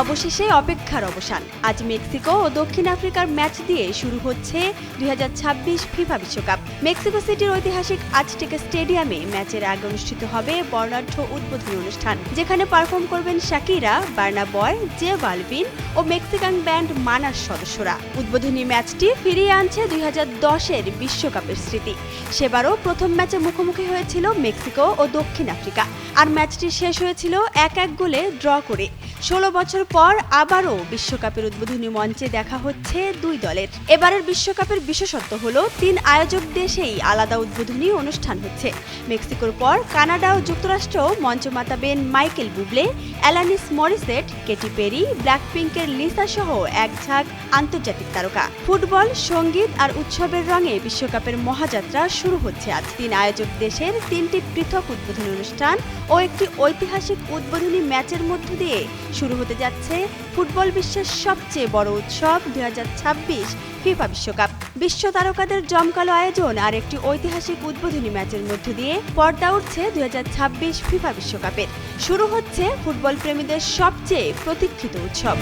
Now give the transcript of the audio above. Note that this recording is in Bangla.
অবশেষে অপেক্ষার অবসান। আজ মেক্সিকো ও দক্ষিণ আফ্রিকার ম্যাচ দিয়ে শুরু হচ্ছে ২০২৬ ফিফা বিশ্বকাপ। মেক্সিকো সিটির ঐতিহাসিক আজটেকা স্টেডিয়ামে ম্যাচের আগে অনুষ্ঠিত হবে বর্ণাঢ্য উদ্বোধনী অনুষ্ঠান, যেখানে পারফর্ম করবেন শাকিরা, বার্না বয়, জে বালভিন ও মেক্সিকান ব্যান্ড মানার সদস্যরা। উদ্বোধনী ম্যাচটি ফিরিয়ে আনছে ২০১০-এর বিশ্বকাপের স্মৃতি। সেবারও প্রথম ম্যাচে মুখোমুখি হয়েছিল মেক্সিকো ও দক্ষিণ আফ্রিকা, আর ম্যাচটি শেষ হয়েছিল ১-১ গোলে ড্র করে। ১৬ বছর পর আবারও বিশ্বকাপের উদ্বোধনী মঞ্চে দেখা হচ্ছে দুই দলের। এবারের বিশ্বকাপের বিশেষত্ব হলো ৩ আয়োজক দেশেই আলাদা উদ্বোধনী অনুষ্ঠান হচ্ছে। মেক্সিকোর পর কানাডা ও যুক্তরাষ্ট্র মঞ্চ মাতাবেন মাইকেল বুবলে, অ্যালানিস মরিসেট, কেটি পেরি, ব্ল্যাকপিঙ্কের লিসা সহ এক ঝাঁক আন্তর্জাতিক তারকা। ফুটবল, সঙ্গীত আর উৎসবের রঙে বিশ্বকাপের মহাযাত্রা শুরু হচ্ছে আজ। ৩ আয়োজক দেশের ৩টি পৃথক উদ্বোধনী অনুষ্ঠান ও একটি ঐতিহাসিক উদ্বোধনী ম্যাচের মধ্য দিয়ে শুরু হতে যাচ্ছে ফুটবল বিশ্বের সবচেয়ে বড় উৎসব ২০২৬ ফিফা বিশ্বকাপ। বিশ্ব তারকাদের জমকালো আয়োজন আর একটি ঐতিহাসিক উদ্বোধনী ম্যাচের মধ্য দিয়ে পর্দা উঠছে ২০২৬ ফিফা বিশ্বকাপের। শুরু হচ্ছে ফুটবল প্রেমীদের সবচেয়ে প্রতীক্ষিত উৎসব।